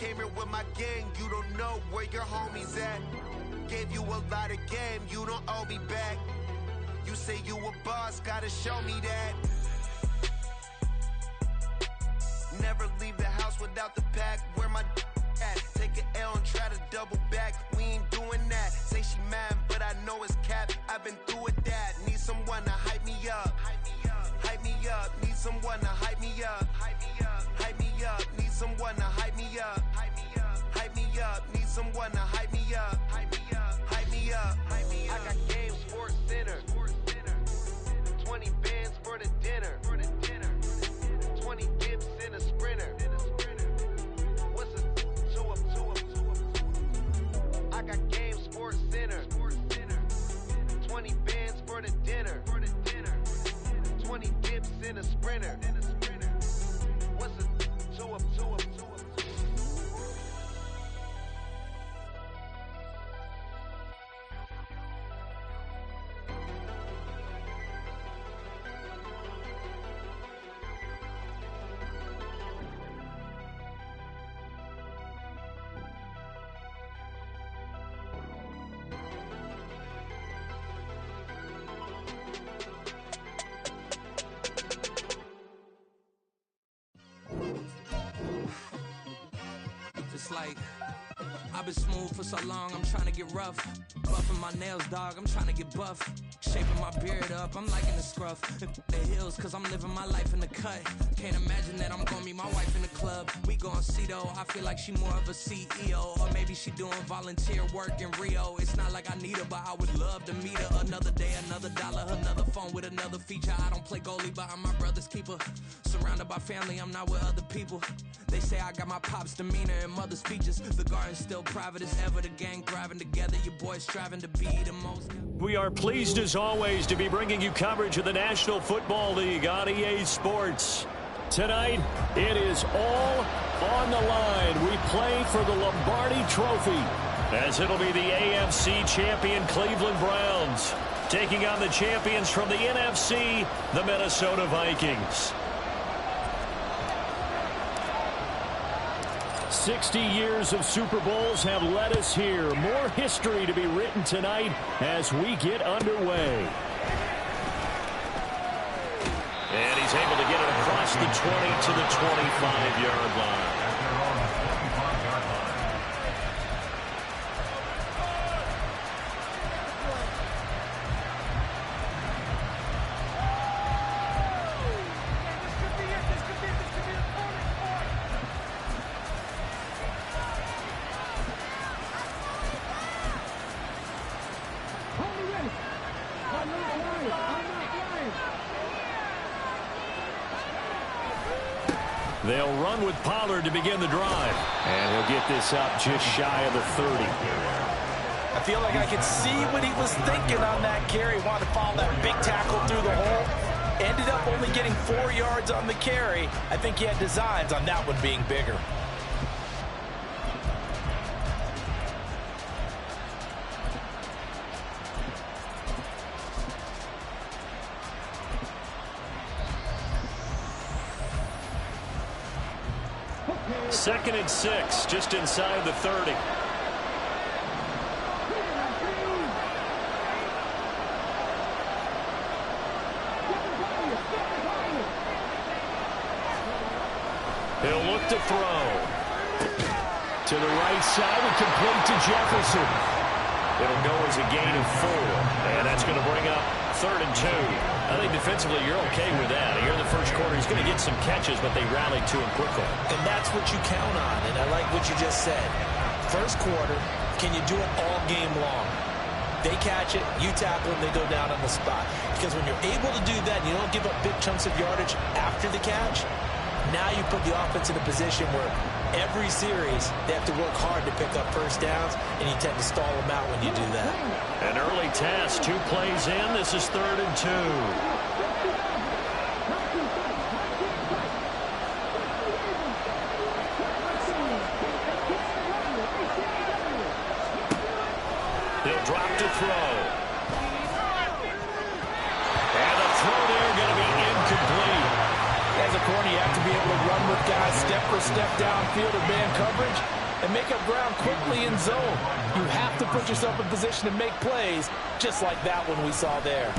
came here with my gang, you don't know where your homies at. Gave you a lot of game, you don't owe me back. You say you a boss, gotta show me that. Never leave the house without the pack, where my at. Take an L and try to double back, we ain't doing that. Say she mad, but I know it's cap, I've been through with that. Need someone to hype me up, hype me up. Need someone to hype me up, hype me up. Need someone to hype me up, hype me up. Need someone to hype me up, hype me up. I got game, Sports Center, 20 bands for the dinner, 20 dips in a sprinter. What's a two up? I got game, Sports Center, 20 bands for the dinner, 20 dips in a sprinter. What's a two up? Like, I've been smooth for so long, I'm trying to get rough. Buffing my nails, dog, I'm trying to get buff. Shaping my beard up, I'm liking the scruff. The hills, cause I'm living my life in the cut. Can't imagine that I'm gonna meet my wife in the club. We gon' see though, I feel like she more of a CEO. Or maybe she doing volunteer work in Rio. It's not like I need her, but I would love to meet her. Another day, another dollar, another phone with another feature. I don't play goalie, but I'm my brother's keeper. Surrounded by family, I'm not with other people. They say I got my pop's demeanor and mother's features. The garden's still private as ever. The gang thriving together. Your boys striving to be the most. We are pleased as always to be bringing you coverage of the National Football League on EA Sports. Tonight, it is all on the line. We play for the Lombardi Trophy, as it'll be the AFC champion Cleveland Browns taking on the champions from the NFC, the Minnesota Vikings. 60 years of Super Bowls have led us here. More history to be written tonight as we get underway. And he's able to get it across the 20 to the 25-yard line. They'll run with Pollard to begin the drive. And he'll get this up just shy of the 30. I feel like I could see what he was thinking on that carry. Wanted to follow that big tackle through the hole. Ended up only getting 4 yards on the carry. I think he had designs on that one being bigger. Second and 6, just inside the 30. He'll look to throw. To the right side and complete to Jefferson. It'll go as a gain of 4. And that's going to bring up 3rd and 2. I think defensively you're okay with that. Here in the first quarter, he's going to get some catches, but they rallied to him quickly. And that's what you count on, and I like what you just said. First quarter, can you do it all game long? They catch it, you tackle them, they go down on the spot. Because when you're able to do that, and you don't give up big chunks of yardage after the catch, now you put the offense in a position where every series they have to work hard to pick up first downs, and you tend to stall them out when you do that. An early task, 2 plays in. This is 3rd and 2. He'll drop to throw. And the throw there going to be incomplete. As a corner, you have to be able to run with guys step for step downfield in man coverage and make up ground quickly in zone. You have to put yourself in position to make plays, just like that one we saw there.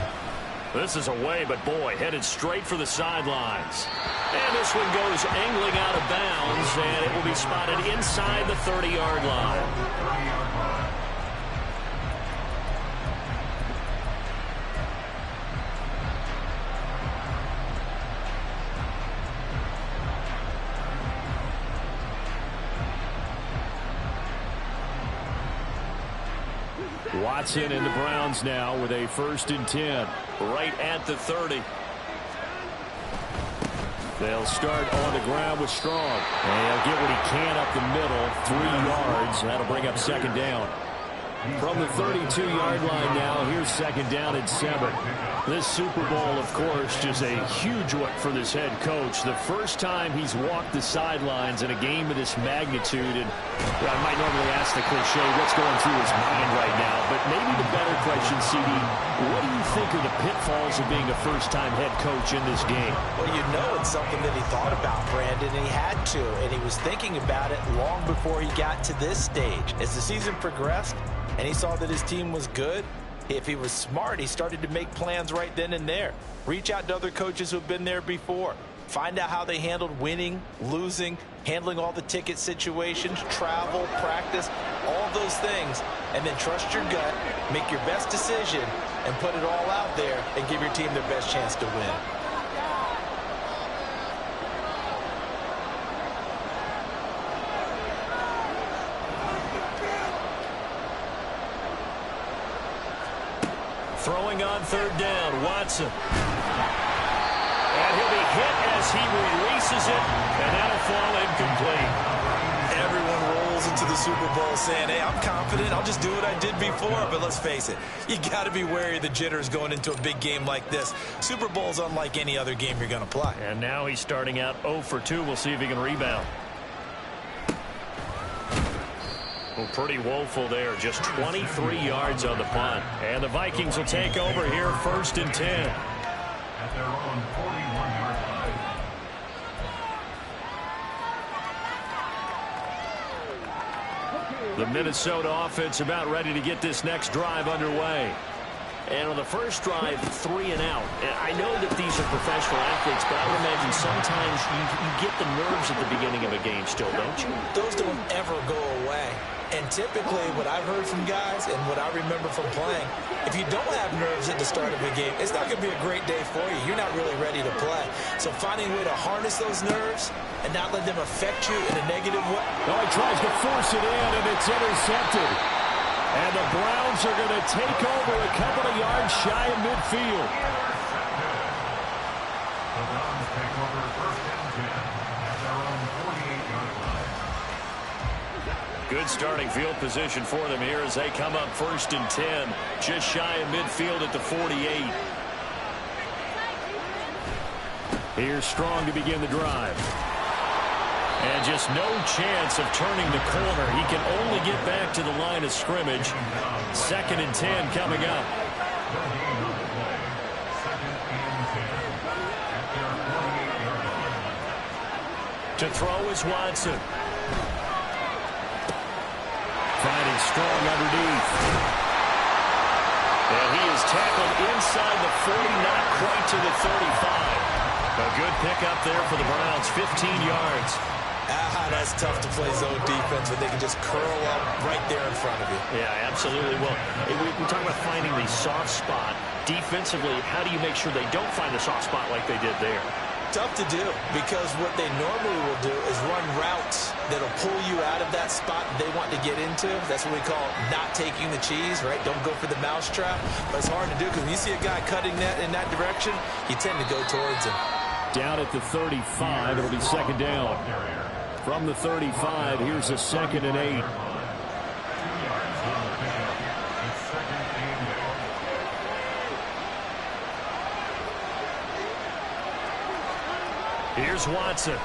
This is away, but boy, headed straight for the sidelines. And this one goes angling out of bounds, and it will be spotted inside the 30-yard line. Watson and the Browns now with a 1st and 10 right at the 30. They'll start on the ground with Strong. And he'll get what he can up the middle, 3 yards. That'll bring up 2nd down. From the 32-yard line now, here's 2nd down and 7. This Super Bowl, of course, just a huge one for this head coach. The first time he's walked the sidelines in a game of this magnitude. And I might normally ask the cliche, what's going through his mind right now? But maybe the better question, CD, what do you think are the pitfalls of being a first-time head coach in this game? Well, you know it's something that he thought about, Brandon, and he had to. And he was thinking about it long before he got to this stage. As the season progressed, and he saw that his team was good, if he was smart, he started to make plans right then and there. Reach out to other coaches who have been there before. Find out how they handled winning, losing, handling all the ticket situations, travel, practice, all those things. And then trust your gut, make your best decision, and put it all out there and give your team their best chance to win. Throwing on 3rd down, Watson. And he'll be hit as he releases it, and that'll fall incomplete. Everyone rolls into the Super Bowl saying, hey, I'm confident, I'll just do what I did before. But let's face it, you got to be wary of the jitters going into a big game like this. Super Bowl's unlike any other game you're going to play. And now he's starting out 0 for 2. We'll see if he can rebound. Well, pretty woeful there. Just 23 yards on the punt. And the Vikings will take over here, 1st and 10. At their own 41-yard line. The Minnesota offense about ready to get this next drive underway. And on the first drive, 3 and out. And I know that these are professional athletes, but I would imagine sometimes you get the nerves at the beginning of a game still, don't you? Those don't ever go away. And typically what I've heard from guys and what I remember from playing, if you don't have nerves at the start of a game, it's not going to be a great day for you. You're not really ready to play. So finding a way to harness those nerves and not let them affect you in a negative way. Oh, he tries to force it in, and it's intercepted. And the Browns are going to take over a couple of yards shy of midfield. The Browns take over 1st and 10 at their own 48-yard line. Good starting field position for them here as they come up 1st and 10, just shy of midfield at the 48. Here's Strong to begin the drive. And just no chance of turning the corner. He can only get back to the line of scrimmage. 2nd and 10 coming up. To throw is Watson. Finding Strong underneath. And he is tackled inside the 40, not quite to the 35. A good pickup there for the Browns, 15 yards. That's tough to play zone defense when they can just curl up right there in front of you. Yeah, absolutely. Well, we talk about finding the soft spot. Defensively, how do you make sure they don't find the soft spot like they did there? Tough to do, because what they normally will do is run routes that'll pull you out of that spot they want to get into. That's what we call not taking the cheese, right? Don't go for the mousetrap. But it's hard to do because when you see a guy cutting that in that direction, you tend to go towards him. Down at the 35, it'll be 2nd down. From the 35, here's a 2nd and 8. Here's Watson.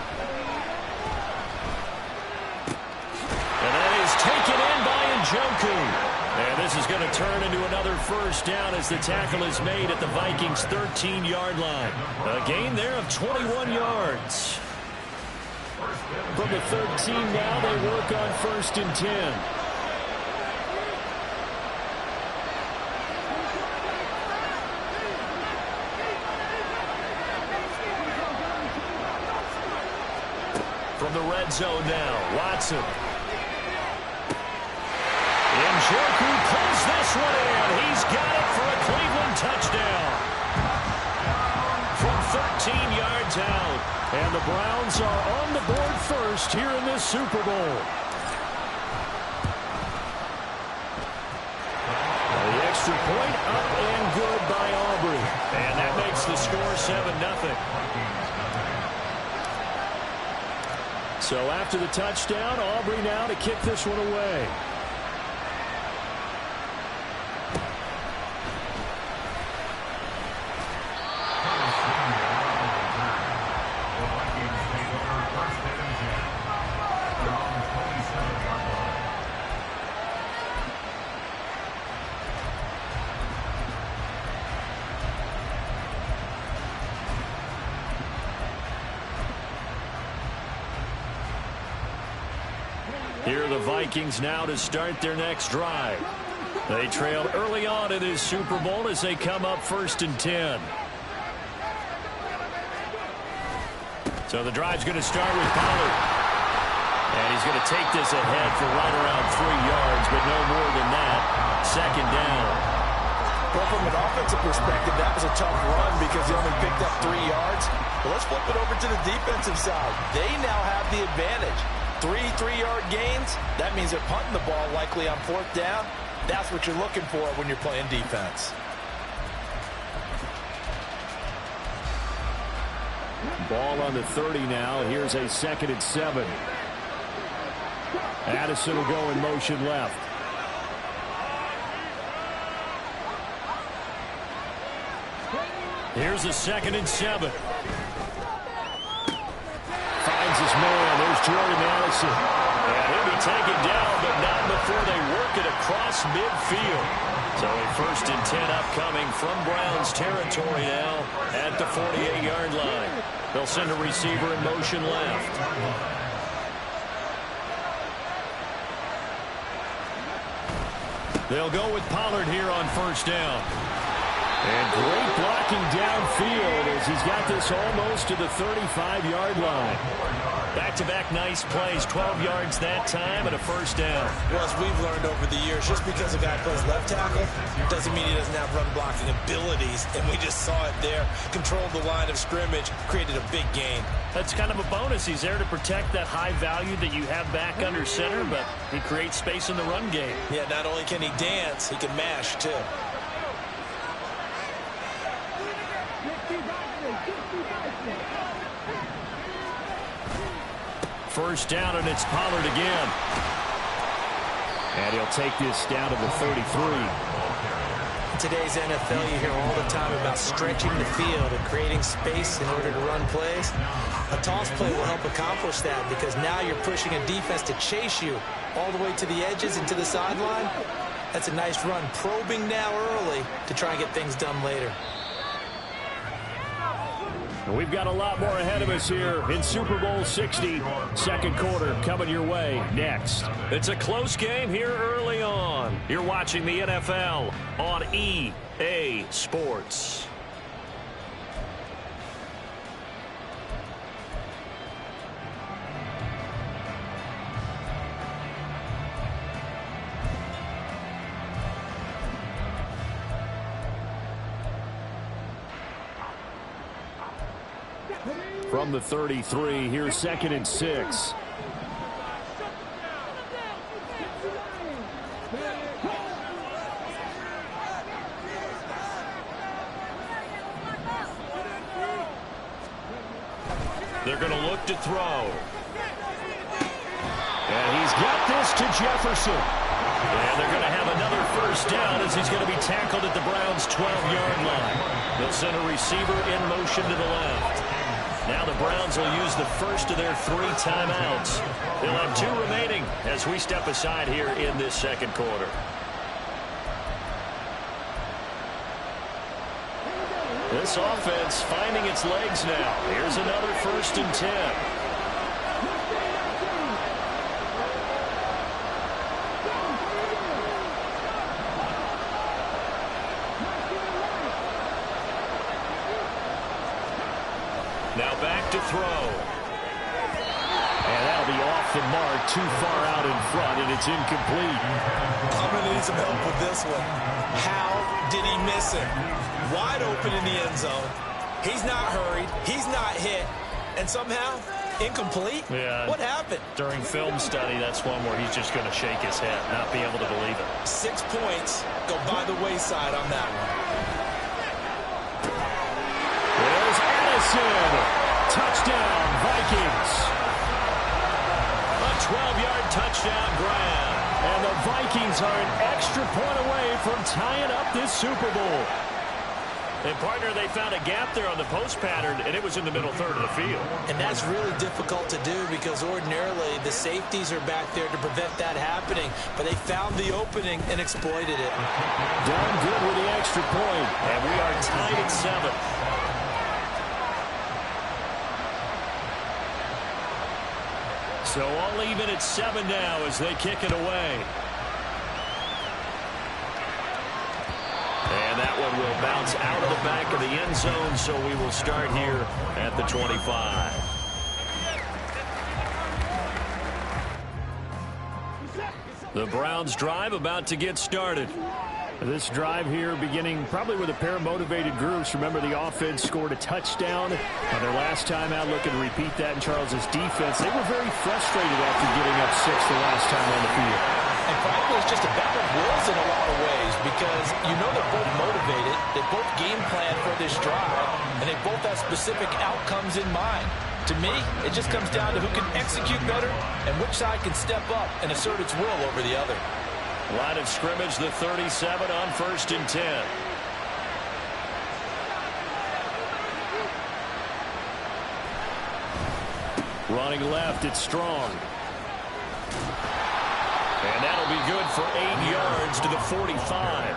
And that is taken in by Njoku. And this is going to turn into another 1st down as the tackle is made at the Vikings' 13-yard line. A gain there of 21 yards. From the 13 now, they work on 1st and 10. From the red zone now, Watson. Njoku pulls this one in. He's got it for a Cleveland touchdown. From 13 yards out. And the Browns are on the board first here in this Super Bowl. The extra point up and good by Aubrey. And that makes the score 7-0. So after the touchdown, Aubrey now to kick this one away. Here are the Vikings now to start their next drive. They trailed early on in this Super Bowl as they come up 1st and 10. So the drive's going to start with Pollard. And he's going to take this ahead for right around 3 yards, but no more than that. 2nd down. Well, from an offensive perspective, that was a tough run because he only picked up 3 yards. But let's flip it over to the defensive side. They now have the advantage. 3 3-yard gains. That means they're punting the ball likely on 4th down. That's what you're looking for when you're playing defense. Ball on the 30 now. Here's a 2nd and 7. Addison will go in motion left. Here's a 2nd and 7. Finds his man. There's Jordan Addison. And he'll be taken down, but not before they work it across midfield. So a 1st and 10 upcoming from Browns territory now at the 48-yard line. They'll send a receiver in motion left. They'll go with Pollard here on 1st down. And great blocking downfield as he's got this almost to the 35-yard line. Back-to-back nice plays, 12 yards that time and a 1st down. Well, as we've learned over the years, just because a guy plays left tackle doesn't mean he doesn't have run blocking abilities. And we just saw it there. Controlled the line of scrimmage, created a big gain. That's kind of a bonus. He's there to protect that high value that you have back under center, but he creates space in the run game. Yeah, not only can he dance, he can mash too. 1st down, and it's Pollard again. And he'll take this down to the 33. In today's NFL, you hear all the time about stretching the field and creating space in order to run plays. A toss play will help accomplish that because now you're pushing a defense to chase you all the way to the edges and to the sideline. That's a nice run, probing now early to try and get things done later. We've got a lot more ahead of us here in Super Bowl 60. 2nd quarter coming your way next. It's a close game here early on. You're watching the NFL on EA Sports. From the 33, here's 2nd and 6. They're going to look to throw. And he's got this to Jefferson. And they're going to have another 1st down as he's going to be tackled at the Browns' 12-yard line. They'll send a receiver in motion to the left. Now the Browns will use the first of their 3 timeouts. They'll have 2 remaining as we step aside here in this 2nd quarter. This offense finding its legs now. Here's another 1st and 10. throw. And that'll be off the mark, too far out in front, and it's incomplete. I'm going to need some help with this one. How did he miss it? Wide open in the end zone. He's not hurried. He's not hit. And somehow, incomplete? Yeah. What happened? During film study, that's one where he's just going to shake his head, not be able to believe it. 6 points go by the wayside on that one. There's Addison. Touchdown, Vikings. A 12-yard touchdown grab. And the Vikings are an extra point away from tying up this Super Bowl. And, partner, they found a gap there on the post pattern, and it was in the middle third of the field. And that's really difficult to do because ordinarily the safeties are back there to prevent that happening. But they found the opening and exploited it. Done good with the extra point. And we are tied at 7. So all even at 7 now as they kick it away. And that one will bounce out of the back of the end zone, so we will start here at the 25. The Browns drive about to get started. This drive here beginning probably with a pair of motivated groups. Remember, the offense scored a touchdown on their last time out. Looking to repeat that in Charles's defense. They were very frustrated after getting up 6 the last time on the field. And frankly, it's just a battle of wills in a lot of ways because you know they're both motivated. They both game plan for this drive, and they both have specific outcomes in mind. To me, it just comes down to who can execute better and which side can step up and assert its will over the other. Line of scrimmage, the 37 on 1st and 10. Running left, it's Strong. And that'll be good for 8 yards to the 45.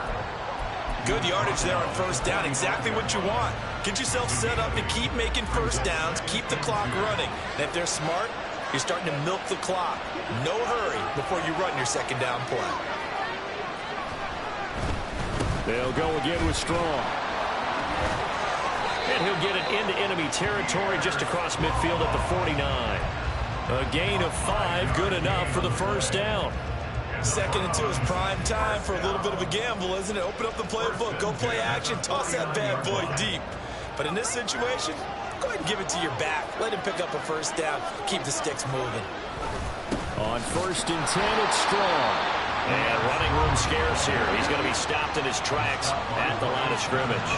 Good yardage there on 1st down. Exactly what you want. Get yourself set up and keep making 1st downs. Keep the clock running. And if they're smart, you're starting to milk the clock. No hurry before you run your 2nd down play. They'll go again with Strong. And he'll get it into enemy territory just across midfield at the 49. A gain of 5, good enough for the 1st down. 2nd and 2 is prime time for a little bit of a gamble, isn't it? Open up the playbook, go play action, toss that bad boy deep. But in this situation, go ahead and give it to your back. Let him pick up a 1st down. Keep the sticks moving. On 1st and 10, it's Strong. And running room scarce here. He's going to be stopped in his tracks at the line of scrimmage.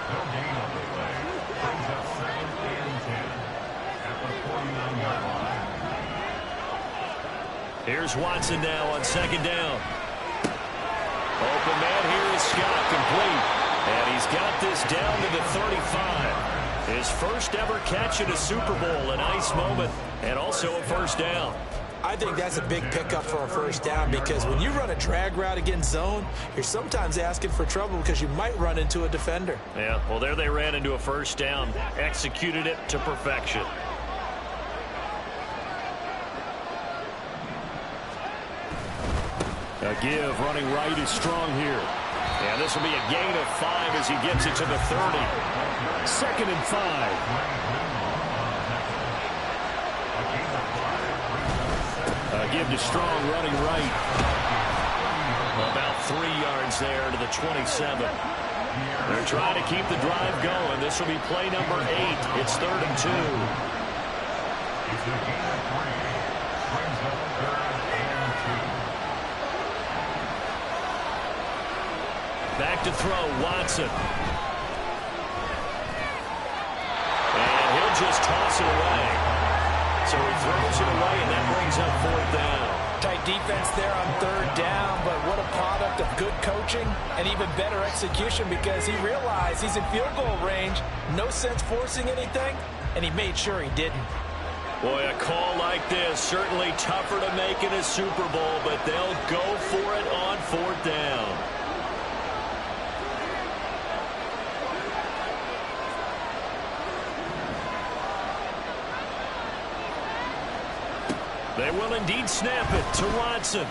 No gain on the play. Brings up 2nd and 10 at the 49-yard line. Here's Watson now on 2nd down. Open man here is Scott, complete. And he's got this down to the 35. His first ever catch in a Super Bowl, a nice moment, and also a 1st down. I think that's a big pickup for a 1st down because when you run a drag route against zone, you're sometimes asking for trouble because you might run into a defender. Yeah, well, there they ran into a 1st down, executed it to perfection. A give, running right is Strong here. And this will be a gain of 5 as he gets it to the 30. 2nd and 5. Give to Strong, running right. About 3 yards there to the 27. They're trying to keep the drive going. This will be play number 8. It's 3rd and 2. Back to throw, Watson. And he'll just toss it away. So he throws it away, and that brings up 4th down. Tight defense there on 3rd down, but what a product of good coaching and even better execution because he realized he's in field goal range. No sense forcing anything, and he made sure he didn't. Boy, a call like this, certainly tougher to make in a Super Bowl, but they'll go for it on 4th down. They will indeed snap it to Watson. And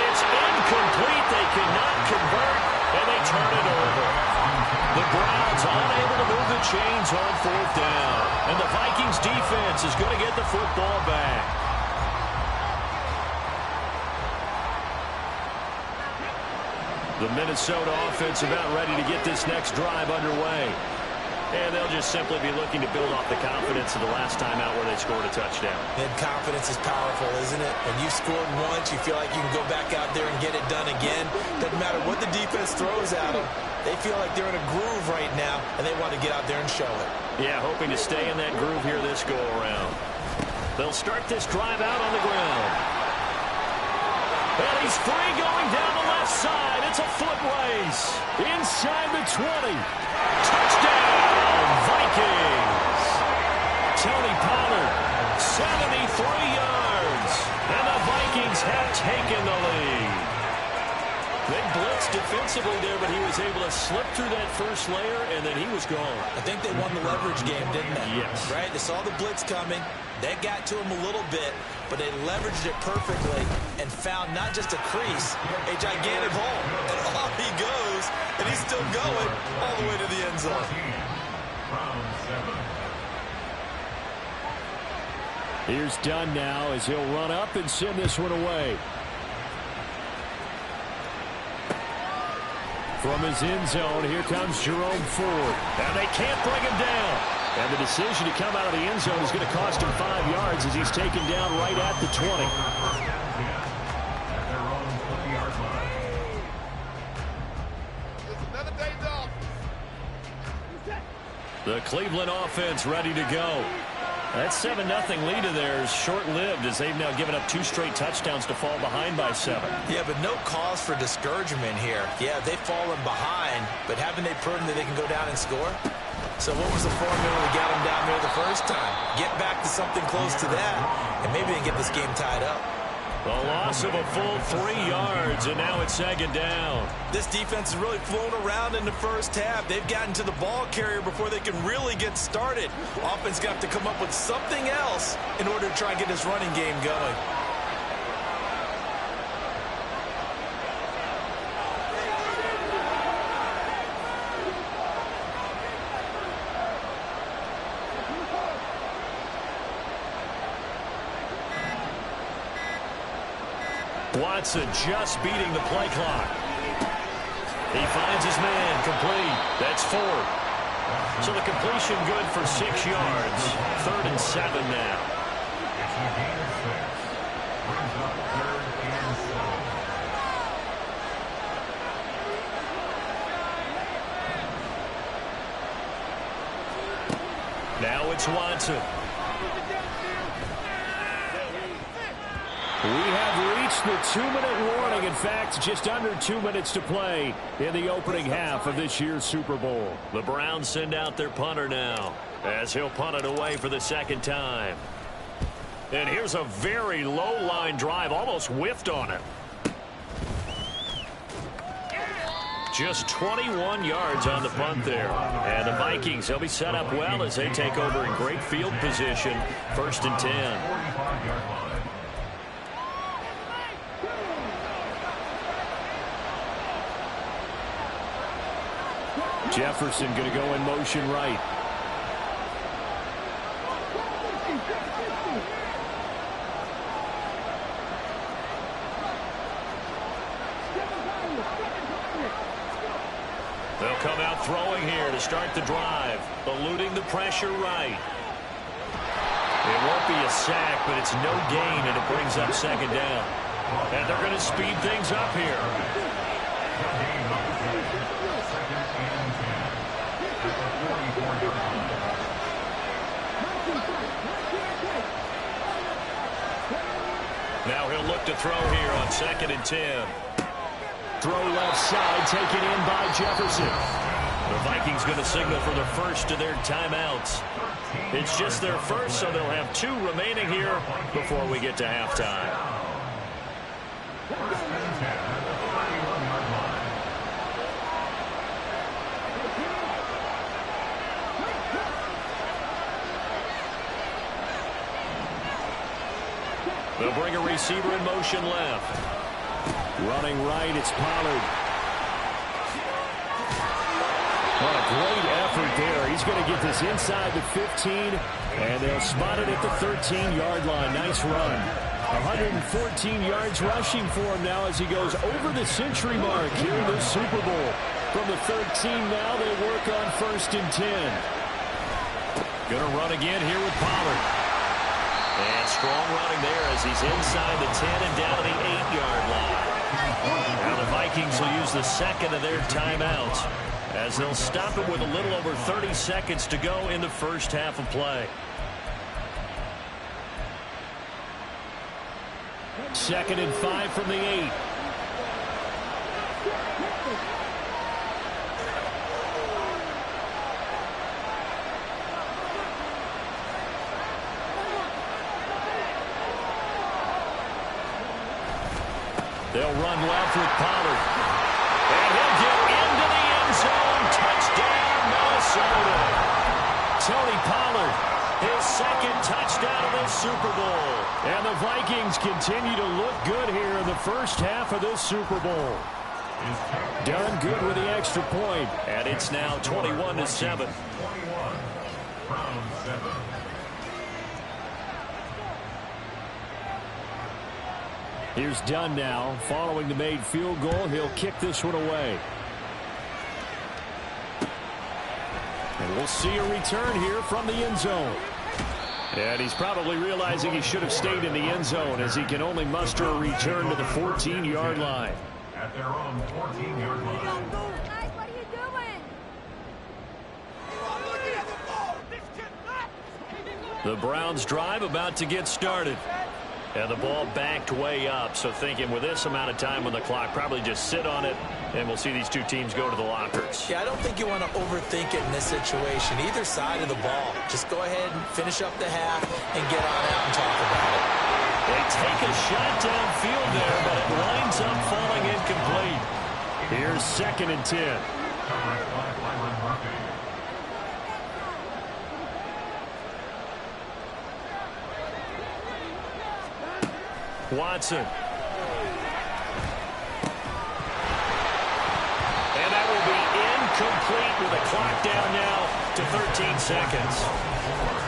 it's incomplete. They cannot convert, and they turn it over. The Browns unable to move the chains on fourth down. And the Vikings defense is going to get the football back. The Minnesota offense about ready to get this next drive underway. And they'll just simply be looking to build off the confidence of the last time out where they scored a touchdown. And confidence is powerful, isn't it? When you've scored once, you feel like you can go back out there and get it done again. Doesn't matter what the defense throws at them. They feel like they're in a groove right now, and they want to get out there and show it. Yeah, hoping to stay in that groove here this go-around. They'll start this drive out on the ground. And he's free going down the left side. It's a foot race. Inside the 20. Touchdown, Vikings. Tony Pollard, 73 yards. And the Vikings have taken the lead. They blitzed defensively there, but he was able to slip through that first layer, and then he was gone. I think they won the leverage game, didn't they? Yes. Right? They saw the blitz coming. That got to him a little bit, but they leveraged it perfectly and found not just a crease, a gigantic hole. And off he goes, and he's still going all the way to the end zone. Here's Dunn now as he'll run up and send this one away. From his end zone, here comes Jerome Ford. And they can't bring him down. And the decision to come out of the end zone is going to cost him 5 yards as he's taken down right at the 20. The Cleveland offense ready to go. That 7-0 lead of theirs short-lived as they've now given up 2 straight touchdowns to fall behind by 7. Yeah, but no cause for discouragement here. Yeah, they've fallen behind, but haven't they proven that they can go down and score? So what was the formula to get them down there the first time? Get back to something close to that, and maybe they can get this game tied up. The loss of a full 3 yards, and now it's 2nd down. This defense has really flown around in the first half. They've gotten to the ball carrier before they can really get started. Offense got to come up with something else in order to try and get this running game going. Watson just beating the play clock. He finds his man complete. That's 4. So the completion good for 6 yards. 3rd and 7 now. Now it's Watson. We have reached the 2-minute warning. In fact, just under 2 minutes to play in the opening half of this year's Super Bowl. The Browns send out their punter now as he'll punt it away for the 2nd time. And here's a very low line drive, almost whiffed on it. Just 21 yards on the punt there. And the Vikings, they'll be set up well as they take over in great field position. 1st and 10. Jefferson going to go in motion right. They'll come out throwing here to start the drive, eluding the pressure right. It won't be a sack, but it's no gain, and it brings up 2nd down. And they're going to speed things up here. Now he'll look to throw here on 2nd and 10. Throw left side, taken in by Jefferson. The Vikings going to signal for the first of their timeouts. It's just their first, so they'll have 2 remaining here before we get to halftime. They'll bring a receiver in motion left. Running right, it's Pollard. What a great effort there. He's going to get this inside the 15, and they'll spot it at the 13-yard line. Nice run. 114 yards rushing for him now as he goes over the century mark here in the Super Bowl. From the 13 now, they work on 1st and 10. Going to run again here with Pollard. And strong running there as he's inside the 10 and down to the 8-yard line. Now the Vikings will use the second of their timeouts as they'll stop it with a little over 30 seconds to go in the first half of play. 2nd and 5 from the 8. They'll run left with Pollard. And he'll get into the end zone. Touchdown, Minnesota. Tony Pollard, his 2nd touchdown of this Super Bowl. And the Vikings continue to look good here in the first half of this Super Bowl. Done good with the extra point. And it's now 21-7. 21, round 7. Here's Dunn now. Following the made field goal, he'll kick this one away. And we'll see a return here from the end zone. And he's probably realizing he should have stayed in the end zone as he can only muster a return to the 14-yard line. At their own 14-yard line. Guys, what are you doing? The Browns drive about to get started. And the ball backed way up, so thinking with this amount of time on the clock, probably just sit on it, and we'll see these two teams go to the lockers. Yeah, I don't think you want to overthink it in this situation. Either side of the ball. Just go ahead and finish up the half and get on out and talk about it. They take a shot downfield there, but it winds up falling incomplete. Here's 2nd and 10. Coverage by Byron Murphy. Watson. And that will be incomplete with a clock down now to 13 seconds.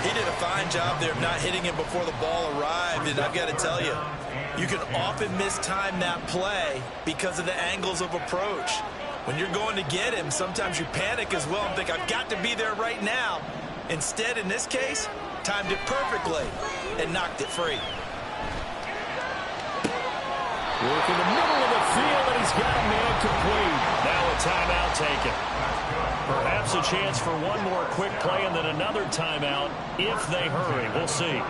He did a fine job there of not hitting him before the ball arrived, and I've got to tell you, you can often mistime that play because of the angles of approach. When you're going to get him, sometimes you panic as well and think, I've got to be there right now. Instead, in this case, timed it perfectly and knocked it free. Work in the middle of the field, and he's got a man complete. Now a timeout taken. Perhaps a chance for one more quick play and then another timeout if they hurry. We'll see.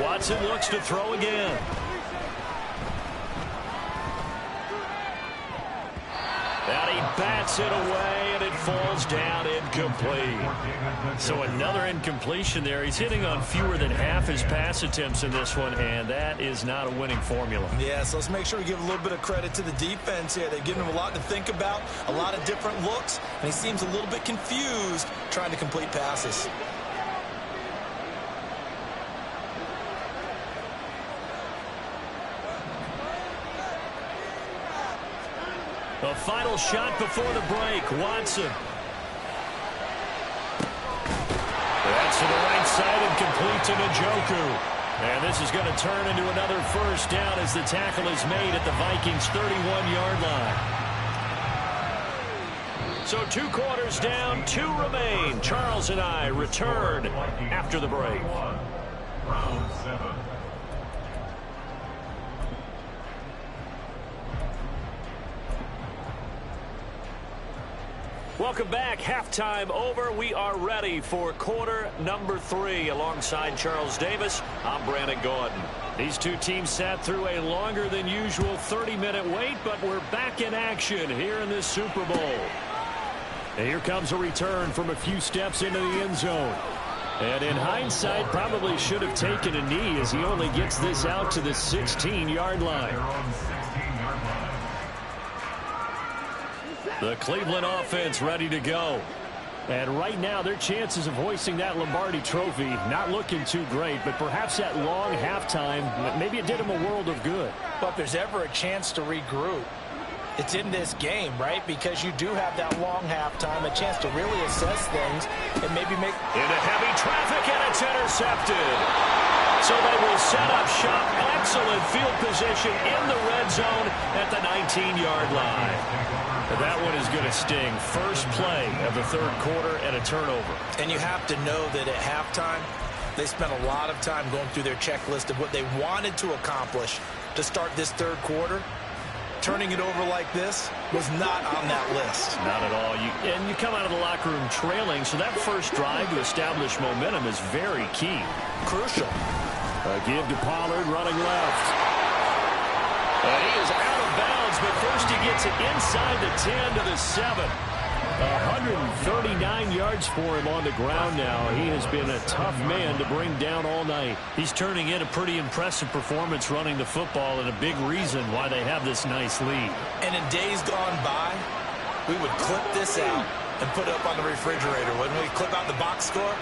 Watson looks to throw again. And he bats it away, and it falls down incomplete. So another incompletion there. He's hitting on fewer than half his pass attempts in this one, and that is not a winning formula. Yeah, so let's make sure we give a little bit of credit to the defense here. They've given him a lot to think about, a lot of different looks, and he seems a little bit confused trying to complete passes. A final shot before the break. Watson. That's to the right side and complete to Njoku. And this is going to turn into another first down as the tackle is made at the Vikings' 31-yard line. So 2 quarters down, 2 remain. Charles and I return after the break. Round 7. Welcome back. Halftime over. We are ready for quarter number 3. Alongside Charles Davis, I'm Brandon Gordon. These two teams sat through a longer than usual 30-minute wait, but we're back in action here in this Super Bowl. And here comes a return from a few steps into the end zone. And in hindsight, probably should have taken a knee as he only gets this out to the 16-yard line. The Cleveland offense ready to go. And right now, their chances of hoisting that Lombardi trophy, not looking too great, but perhaps that long halftime, maybe it did them a world of good. But if there's ever a chance to regroup, it's in this game, right? Because you do have that long halftime, a chance to really assess things and maybe make... Into heavy traffic, and it's intercepted. So they will set up shop. Excellent field position in the red zone at the 19-yard line. And that one is going to sting. First play of the third quarter and a turnover. And you have to know that at halftime, they spent a lot of time going through their checklist of what they wanted to accomplish to start this third quarter. Turning it over like this was not on that list. Not at all. And you come out of the locker room trailing, so that first drive to establish momentum is very key. Crucial. A give to Pollard running left. And he is out of bounds, but first he gets it inside the 10 to the 7. 139 yards for him on the ground now. He has been a tough man to bring down all night. He's turning in a pretty impressive performance running the football, and a big reason why they have this nice lead. And in days gone by, we would clip this out and put it up on the refrigerator. When we clip out the box score,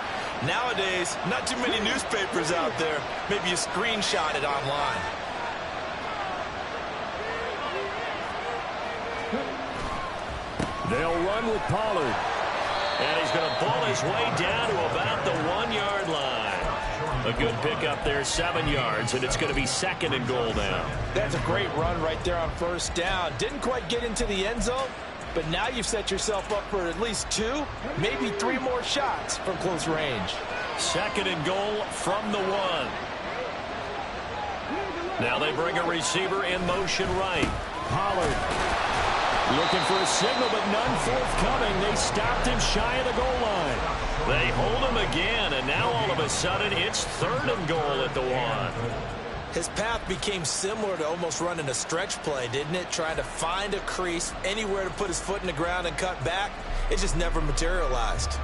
nowadays, not too many newspapers out there. Maybe you screenshot it online. They'll run with Pollard. And he's going to pull his way down to about the 1-yard line. A good pickup there, 7 yards, and it's going to be 2nd and goal now. That's a great run right there on first down. Didn't quite get into the end zone, but now you've set yourself up for at least 2, maybe 3 more shots from close range. 2nd and goal from the 1. Now they bring a receiver in motion right. Pollard looking for a signal, but none forthcoming. They stopped him shy of the goal line. They hold him again, and now all of a sudden it's 3rd and goal at the 1. His path became similar to almost running a stretch play, didn't it? Trying to find a crease, anywhere to put his foot in the ground and cut back. It just never materialized.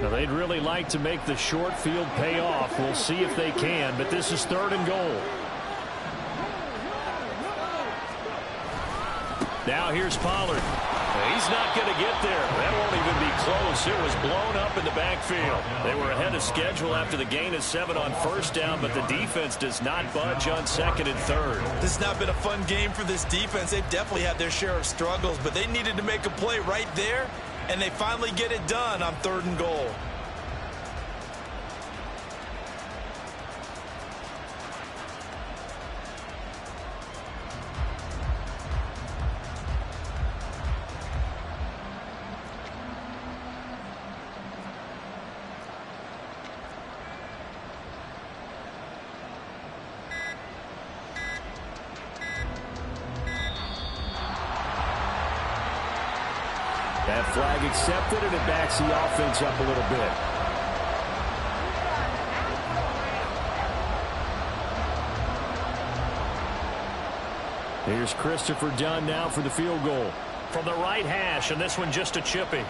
Now they'd really like to make the short field pay off. We'll see if they can, but this is 3rd and goal. Now here's Pollard. He's not going to get there. That won't even be close. It was blown up in the backfield. They were ahead of schedule after the gain of 7 on first down, but the defense does not budge on 2nd and 3rd. This has not been a fun game for this defense. They've definitely had their share of struggles, but they needed to make a play right there, and they finally get it done on 3rd and goal. That flag accepted, and it backs the offense up a little bit. Here's Christopher Dunn now for the field goal. From the right hash, and this one just a chippy.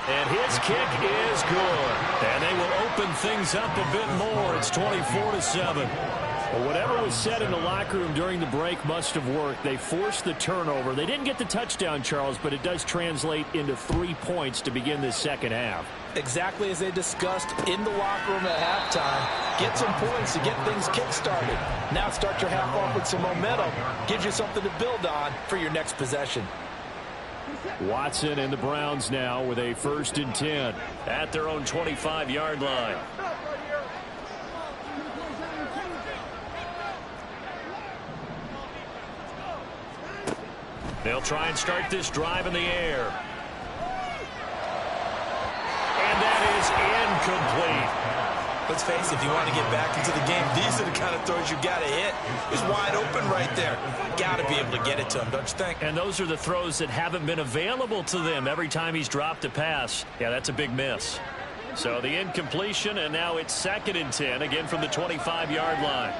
And his kick is good. And they will open things up a bit more. It's 24-7. Well, whatever was said in the locker room during the break must have worked. They forced the turnover. They didn't get the touchdown, Charles, but it does translate into 3 points to begin this second half. Exactly as they discussed in the locker room at halftime. Get some points to get things kick-started. Now start your half off with some momentum. Gives you something to build on for your next possession. Watson and the Browns now with a 1st and 10 at their own 25-yard line. They'll try and start this drive in the air. And that is incomplete. Let's face it, if you want to get back into the game, these are the kind of throws you got to hit. He's wide open right there. Got to be able to get it to him, don't you think? And those are the throws that haven't been available to them every time he's dropped a pass. Yeah, that's a big miss. So the incompletion, and now it's 2nd and 10, again from the 25-yard line.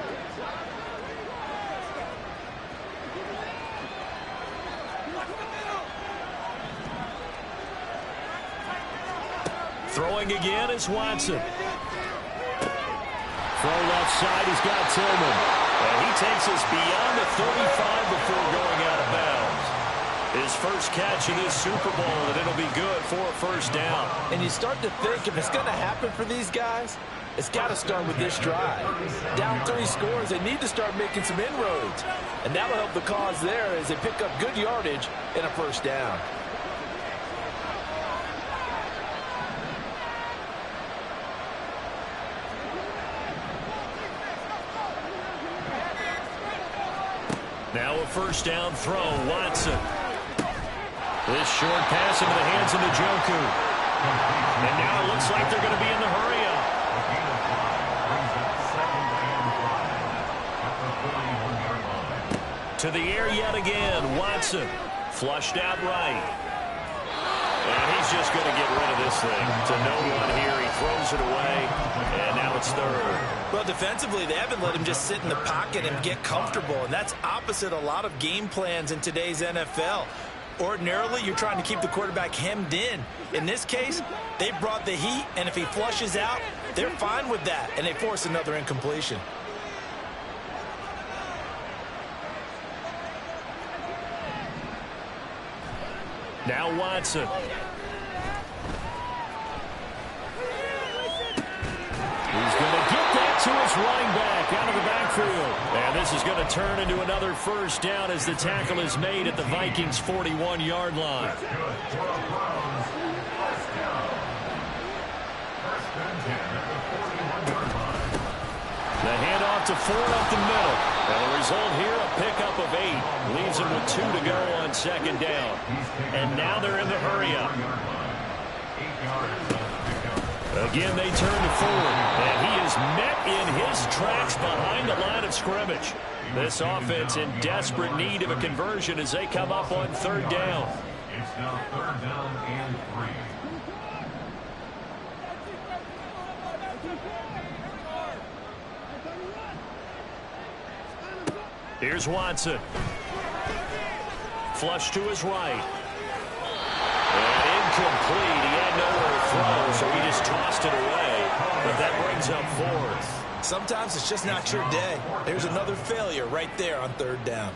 Throwing again is Watson. Throw left side, he's got Tillman. And he takes us beyond the 35 before going out of bounds. His first catch of this Super Bowl, and it'll be good for a first down. And you start to think if it's going to happen for these guys, it's got to start with this drive. Down 3 scores, they need to start making some inroads. And that'll help the cause there as they pick up good yardage and a first down. Now a first down throw, Watson. This short pass into the hands of Njoku. And now it looks like they're going to be in the hurry-up. To the air yet again, Watson. Flushed out right. And he's just going to get rid of this thing. To no one here, he throws it away. And now it's third. Well, defensively, they haven't let him just sit in the pocket and get comfortable. And that's opposite a lot of game plans in today's NFL. Ordinarily, you're trying to keep the quarterback hemmed in. In this case, they brought the heat, and if he flushes out, they're fine with that, and they force another incompletion. Now Watson. He's going to get that to his running back out of the backfield. And this is going to turn into another first down as the tackle is made at the Vikings' 41-yard line. The handoff to Ford up the middle. And the result here, a pickup of 8. Leaves him with 2 to go on second down. And now they're in the hurry-up. Again, they turn to Ford. And he is met in his tracks behind the line of scrimmage. This offense in desperate need of a conversion as they come up on third down. It's now third down and 3. Here's Watson. Flush to his right. And incomplete. He had nowhere to throw, so he just tossed it away. But that brings up fourth. Sometimes it's just not your day. There's another failure right there on third down.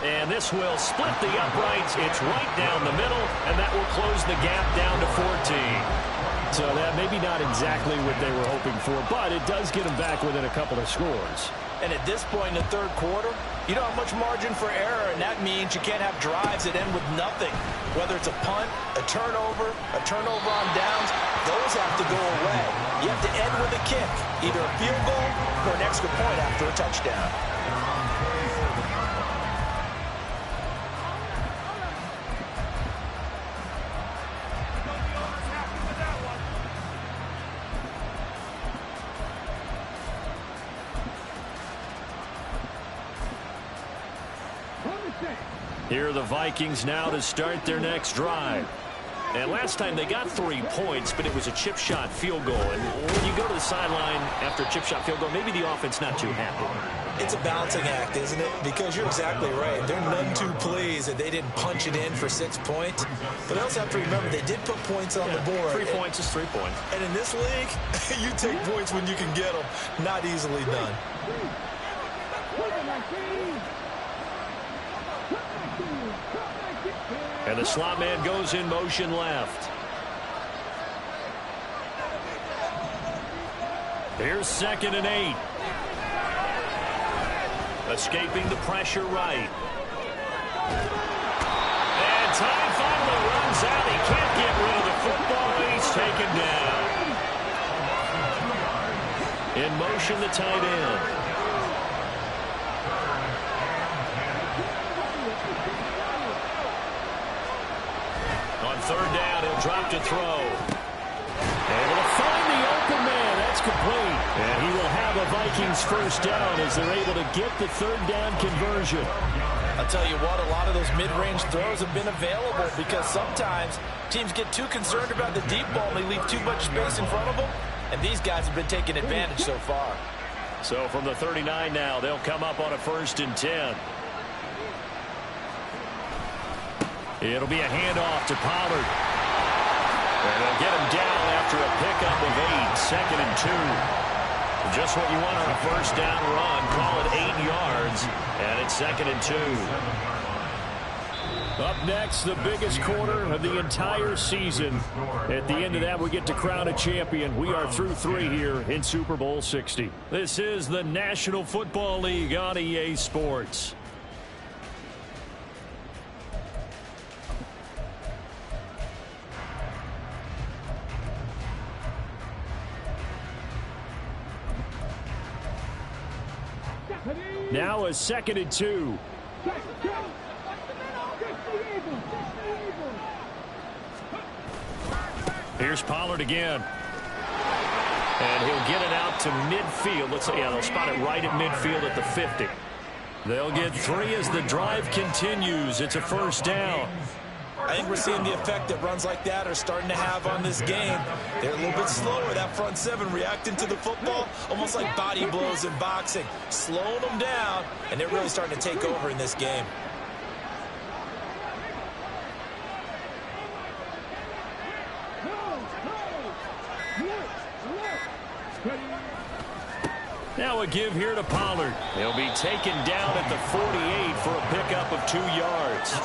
And this will split the uprights. It's right down the middle, and that will close the gap down to 14. So that maybe not exactly what they were hoping for, but it does get them back within a couple of scores. And at this point in the third quarter, you don't have much margin for error, and that means you can't have drives that end with nothing. Whether it's a punt, a turnover on downs, those have to go away. You have to end with a kick, either a field goal or an extra point after a touchdown. Here are the Vikings now to start their next drive. And last time they got 3 points, but it was a chip shot field goal. And when you go to the sideline after a chip shot field goal, maybe the offense not too happy. It's a balancing act, isn't it? Because you're exactly right. They're none too pleased that they didn't punch it in for 6 points. But I also have to remember they did put points on the board. 3 points is 3 points. And in this league, you take points when you can get them. Not easily done. And the slot man goes in motion left. Here's 2nd and 8. Escaping the pressure right. And time finally runs out. He can't get rid of the football. He's taken down. In motion, the tight end. On third down, he'll drop to throw. Able to find the open man. That's complete. And he will have a Vikings first down as they're able to get the third down conversion. I'll tell you what, a lot of those mid-range throws have been available because sometimes teams get too concerned about the deep ball and they leave too much space in front of them. And these guys have been taking advantage so far. So from the 39 now, they'll come up on a 1st and 10. It'll be a handoff to Pollard. And they'll get him down after a pickup of 8, 2nd and 2. Just what you want on a 1st down run. Call it 8 yards, and it's 2nd and 2. Up next, the biggest quarter of the entire season. At the end of that, we get to crown a champion. We are through 3 here in Super Bowl 60. This is the National Football League on EA Sports. Now a 2nd and 2. Here's Pollard again. And he'll get it out to midfield. They'll spot it right at midfield at the 50. They'll get 3 as the drive continues. It's a 1st down. I think we're seeing the effect that runs like that are starting to have on this game. They're a little bit slower. That front 7 reacting to the football, almost like body blows in boxing. Slowing them down, and they're really starting to take over in this game. Now a give here to Pollard. He'll be taken down at the 48 for a pickup of 2 yards.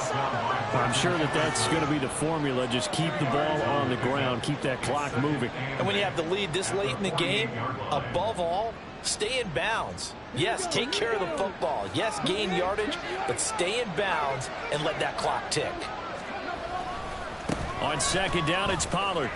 I'm sure that's going to be the formula. Just keep the ball on the ground. Keep that clock moving. And when you have the lead this late in the game, above all, stay in bounds. Yes, take care of the football. Yes, gain yardage, but stay in bounds and let that clock tick. On 2nd down, it's Pollard.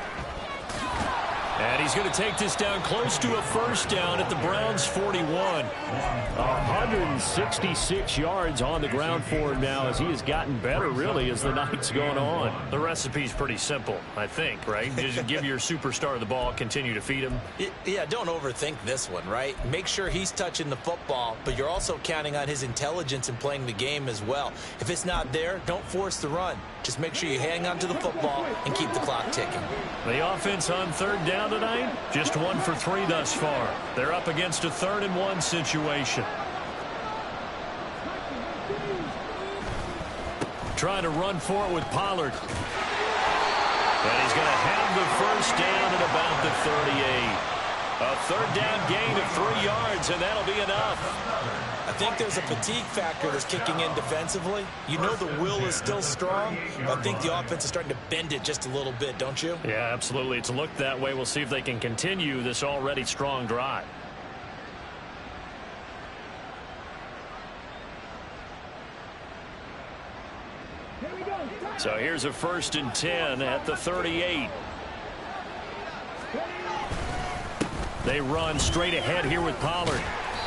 And he's going to take this down close to a 1st down at the Browns' 41. 166 yards on the ground for him now as he has gotten better, really, as the night's gone on. The recipe's pretty simple, I think, right? Just give your superstar the ball, continue to feed him. Yeah, don't overthink this one, right? Make sure he's touching the football, but you're also counting on his intelligence in playing the game as well. If it's not there, don't force the run. Just make sure you hang on to the football and keep the clock ticking. The offense on 3rd down tonight, just 1 for 3 thus far. They're up against a 3rd and 1 situation. Trying to run for it with Pollard. And he's going to have the 1st down at about the 38. A 3rd down gain of 3 yards, and that'll be enough. I think there's a fatigue factor that's kicking in defensively. You know the will is still strong, but I think the offense is starting to bend it just a little bit, don't you? Yeah, absolutely. It's looked that way. We'll see if they can continue this already strong drive. So here's a 1st and 10 at the 38. They run straight ahead here with Pollard.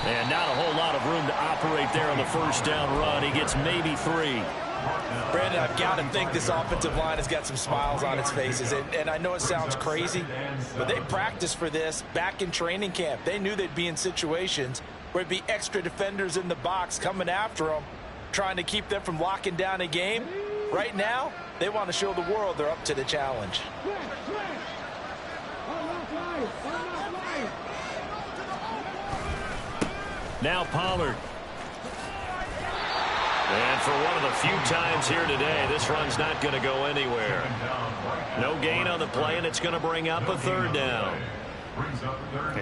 And not a whole lot of room to operate there on the 1st down run. He gets maybe 3. Brandon, I've got to think this offensive line has got some smiles on its faces. And I know it sounds crazy, but they practiced for this back in training camp. They knew they'd be in situations where it'd be extra defenders in the box coming after them, trying to keep them from locking down a game. Right now, they want to show the world they're up to the challenge. Now Pollard. And for one of the few times here today, this run's not going to go anywhere. No gain on the play, and it's going to bring up a 3rd down.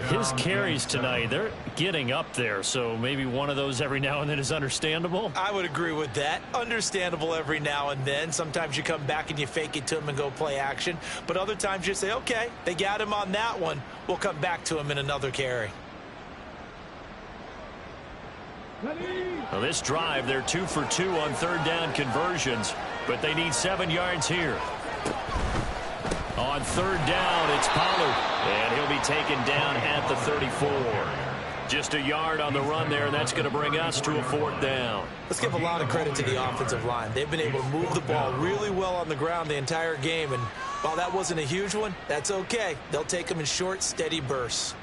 His carries tonight, they're getting up there, so maybe one of those every now and then is understandable. I would agree with that. Understandable every now and then. Sometimes you come back and you fake it to him and go play action. But other times you say, okay, they got him on that one. We'll come back to him in another carry. Well, this drive, they're 2 for 2 on 3rd down conversions, but they need 7 yards here. On 3rd down, it's Pollard, and he'll be taken down at the 34. Just a yard on the run there, and that's going to bring us to a 4th down. Let's give a lot of credit to the offensive line. They've been able to move the ball really well on the ground the entire game, and while that wasn't a huge one, that's okay. They'll take them in short, steady bursts.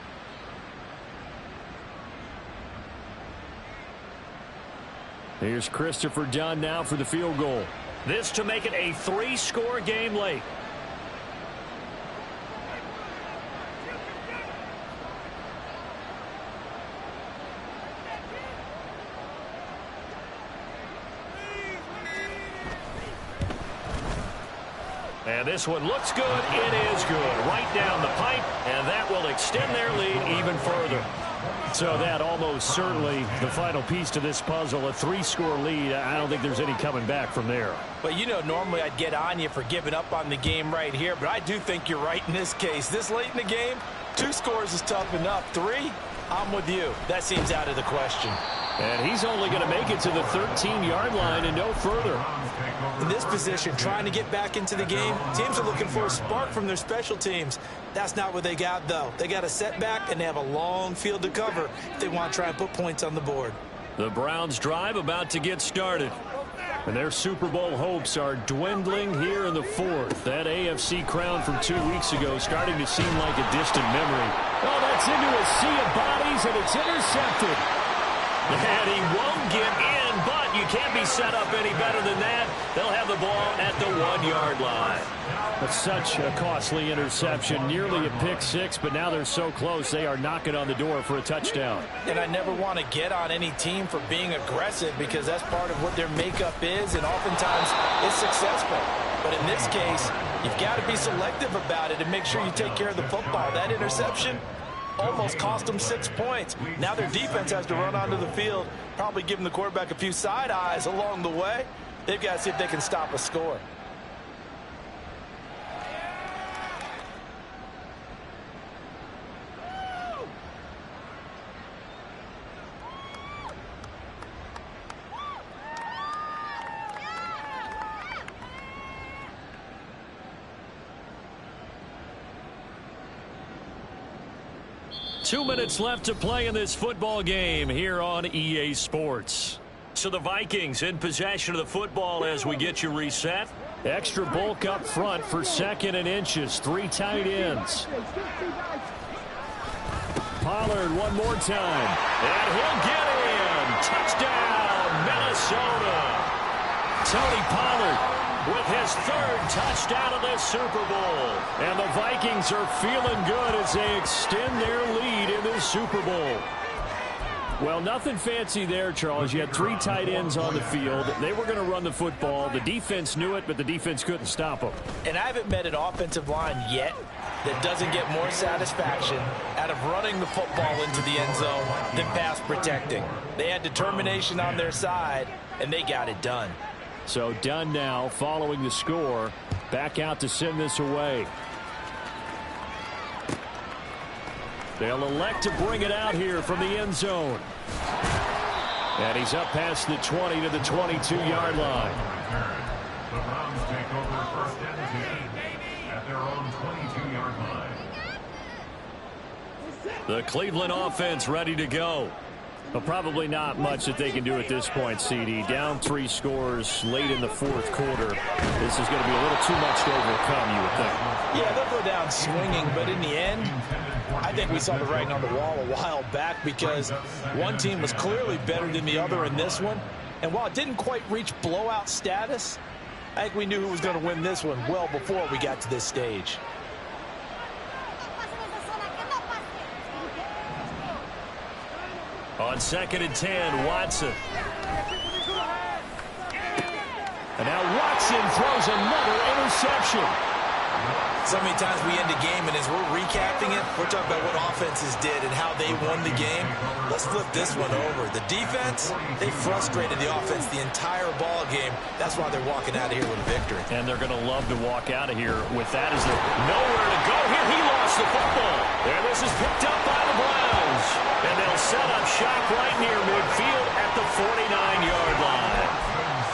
Here's Christopher Dunn now for the field goal. This to make it a 3-score game late. And this one looks good. It is good. Right down the pipe, and that will extend their lead even further. So that almost certainly the final piece to this puzzle, a 3-score lead. I don't think there's any coming back from there. Well, you know, normally I'd get on you for giving up on the game right here, but I do think you're right in this case. This late in the game, 2 scores is tough enough. 3, I'm with you. That seems out of the question. And he's only going to make it to the 13-yard line and no further. In this position, trying to get back into the game, teams are looking for a spark from their special teams. That's not what they got, though. They got a setback, and they have a long field to cover if they want to try and put points on the board. The Browns' drive about to get started. And their Super Bowl hopes are dwindling here in the 4th. That AFC crown from 2 weeks ago starting to seem like a distant memory. Oh, that's into a sea of bodies, and it's intercepted. And he won't get in, but you can't be set up any better than that. They'll have the ball at the 1-yard line. That's such a costly interception, nearly a pick 6, but now they're so close they are knocking on the door for a touchdown. And I never want to get on any team for being aggressive because that's part of what their makeup is, and oftentimes it's successful. But in this case, you've got to be selective about it and make sure you take care of the football. That interception almost cost them 6 points. Now their defense has to run onto the field, probably giving the quarterback a few side eyes along the way. They've got to see if they can stop a score. Two minutes left to play in this football game here on EA Sports. So the Vikings in possession of the football as we get you reset. Extra bulk up front for 2nd and inches. 3 tight ends. Pollard one more time. And he'll get in. Touchdown, Minnesota. Tony Pollard with his 3rd touchdown of this Super Bowl. And the Vikings are feeling good as they extend their lead in this Super Bowl. Well, nothing fancy there, Charles. You had 3 tight ends on the field. They were going to run the football. The defense knew it, but the defense couldn't stop them. And I haven't met an offensive line yet that doesn't get more satisfaction out of running the football into the end zone than pass protecting. They had determination on their side, and they got it done. So done now, following the score. Back out to send this away. They'll elect to bring it out here from the end zone. And he's up past the 20 to the 22-yard line. The Browns take over 1st and 10 at their own 22-yard line. The Cleveland offense ready to go. But probably not much that they can do at this point, CD. Down 3 scores late in the 4th quarter. This is going to be a little too much to overcome, you would think. Yeah, they'll go down swinging, but in the end, I think we saw the writing on the wall a while back because one team was clearly better than the other in this one. And while it didn't quite reach blowout status, I think we knew who was going to win this one well before we got to this stage. On 2nd and 10, Watson. And now Watson throws another interception. So many times we end a game, and as we're recapping it, we're talking about what offenses did and how they won the game. Let's flip this one over. The defense, they frustrated the offense the entire ball game. That's why they're walking out of here with a victory. And they're going to love to walk out of here with that as they're nowhere to go here. He lost the football. And this is picked up by the Browns. And they'll set up shop right near midfield at the 49-yard line.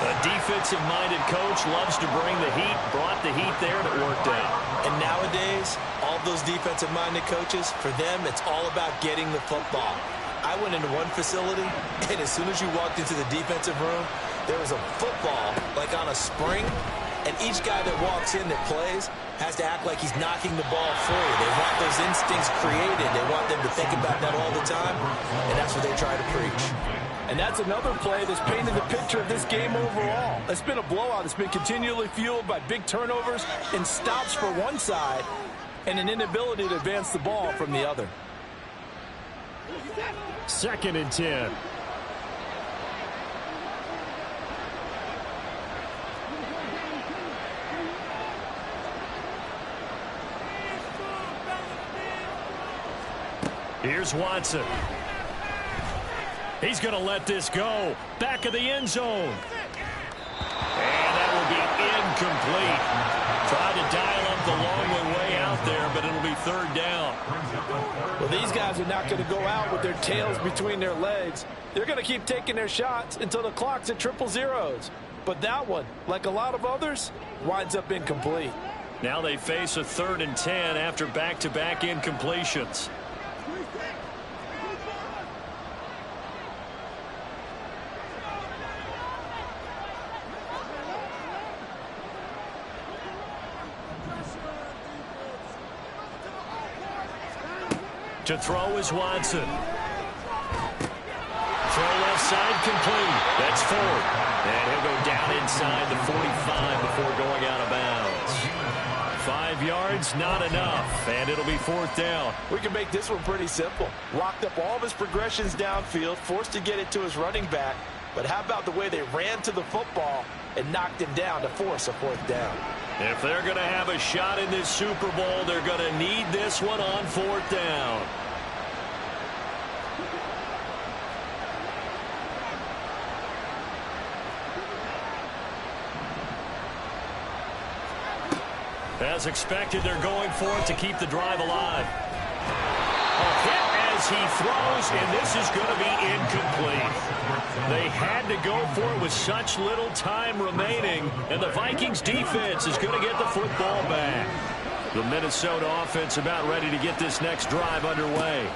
A defensive-minded coach loves to bring the heat, brought the heat there, and it worked out. And nowadays, all those defensive-minded coaches, for them, it's all about getting the football. I went into one facility, and as soon as you walked into the defensive room, there was a football, like on a spring, and each guy that walks in that plays has to act like he's knocking the ball free. They want those instincts created. They want them to think about that all the time, and that's what they try to preach. And that's another play that's painted the picture of this game overall. It's been a blowout. It's been continually fueled by big turnovers and stops for one side and an inability to advance the ball from the other. 2nd and 10. Here's Watson. He's going to let this go. Back of the end zone. And that will be incomplete. Tried to dial up the long way out there, but it'll be third down. Well, these guys are not going to go out with their tails between their legs. They're going to keep taking their shots until the clock's at 000. But that one, like a lot of others, winds up incomplete. Now they face a 3rd and 10 after back-to-back incompletions. To throw is Watson. Throw left side complete. That's Ford. And he'll go down inside the 45 before going out of bounds. 5 yards, not enough. And it'll be 4th down. We can make this one pretty simple. Locked up all of his progressions downfield, forced to get it to his running back. But how about the way they ran to the football and knocked him down to force a 4th down? If they're going to have a shot in this Super Bowl, they're going to need this one on 4th down. As expected, they're going for it to keep the drive alive. A hit as he throws, and this is going to be incomplete. They had to go for it with such little time remaining, and the Vikings defense is going to get the football back. The Minnesota offense about ready to get this next drive underway.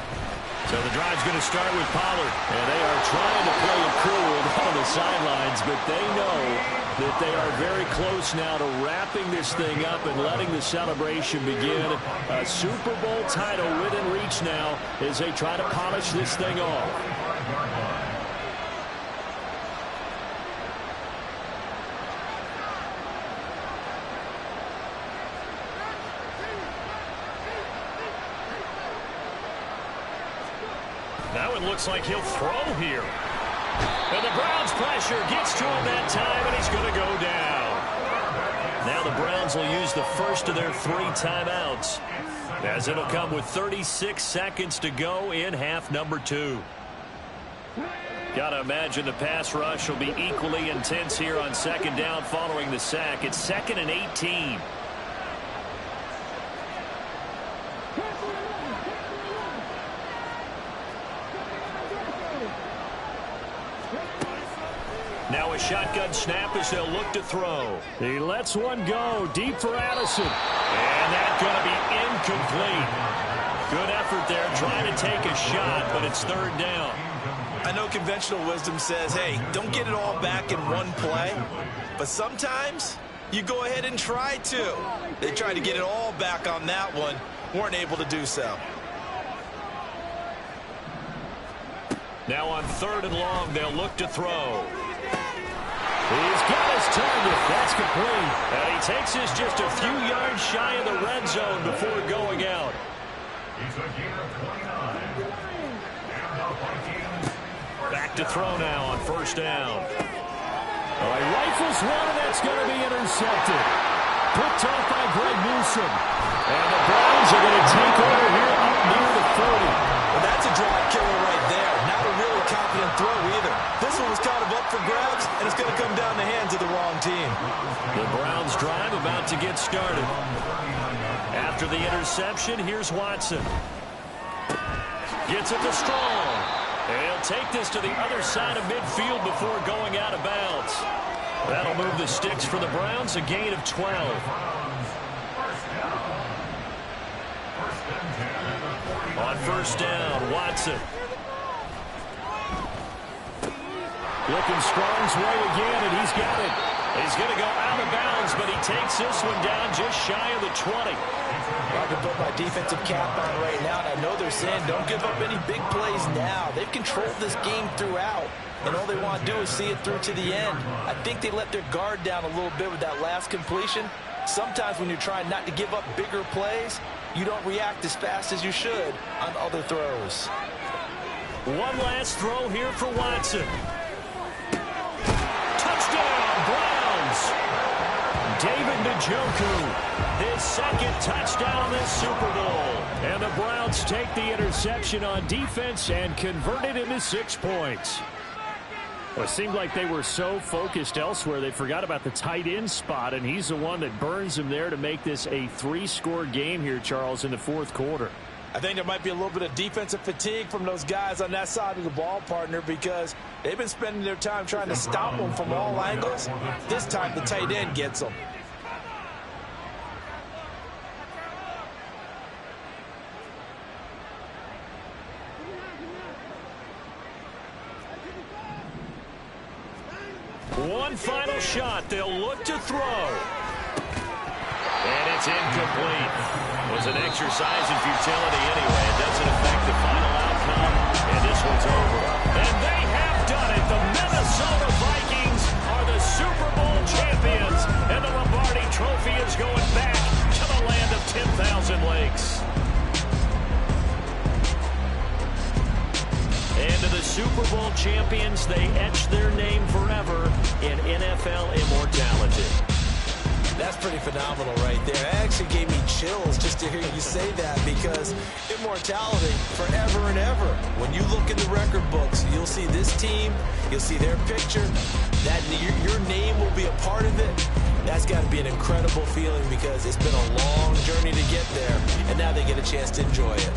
So the drive's going to start with Pollard, and they are trying to play it cool on the sidelines, but they know that they are very close now to wrapping this thing up and letting the celebration begin. A Super Bowl title within reach now as they try to polish this thing off. Now it looks like he'll throw here. And the Browns pressure gets to him that time, and he's going to go down. Now the Browns will use the first of their 3 timeouts, as it'll come with 36 seconds to go in half number 2. Got to imagine the pass rush will be equally intense here on 2nd down following the sack. It's 2nd and 18. Now a shotgun snap as they'll look to throw. He lets one go deep for Addison. And that's going to be incomplete. Good effort there trying to take a shot, but it's 3rd down. I know conventional wisdom says, hey, don't get it all back in one play. But sometimes you go ahead and try to. They tried to get it all back on that one. Weren't able to do so. Now on 3rd and long, they'll look to throw. He's got his target. That's complete. And he takes this just a few yards shy of the red zone before going out. Back to throw now on 1st down. He rifles one, and that's going to be intercepted. Picked off by Greg Newsome. And the Browns are going to take over here up near the 40. Well, that's a drive killer right there. Not a really confident throw either. This one was kind of up for grabs, and it's going to come down the hands of the wrong team. The Browns drive about to get started. After the interception, here's Watson. Gets it to Strong. And he'll take this to the other side of midfield before going out of bounds. That'll move the sticks for the Browns, a gain of 12. On 1st down, Watson. Looking Strong's way again, and he's got it. He's going to go out of bounds, but he takes this one down just shy of the 20. I can put my defensive cap on right now, and I know they're saying don't give up any big plays now. They've controlled this game throughout, and all they want to do is see it through to the end. I think they let their guard down a little bit with that last completion. Sometimes when you're trying not to give up bigger plays, you don't react as fast as you should on other throws. One last throw here for Watson. Touchdown, Browns! David Njoku, his second touchdown this Super Bowl. And the Browns take the interception on defense and convert it into 6 points. Well, it seemed like they were so focused elsewhere, they forgot about the tight end spot, and he's the one that burns them there to make this a 3-score game here, Charles, in the fourth quarter. I think there might be a little bit of defensive fatigue from those guys on that side of the ball, partner, because they've been spending their time trying to stop them from all angles. This time the tight end gets them. One final shot. They'll look to throw. And it's incomplete. It was an exercise in futility anyway. It doesn't affect the final outcome. And this one's over. And they have done it. The Minnesota Vikings are the Super Bowl champions. And the Lombardi Trophy is going back to the land of 10,000 lakes. And to the Super Bowl champions, they etch their name forever in NFL immortality. That's pretty phenomenal right there. It actually gave me chills just to hear you say that, because immortality forever and ever. When you look in the record books, you'll see this team, you'll see their picture, that your name will be a part of it. That's got to be an incredible feeling, because it's been a long journey to get there, and now they get a chance to enjoy it.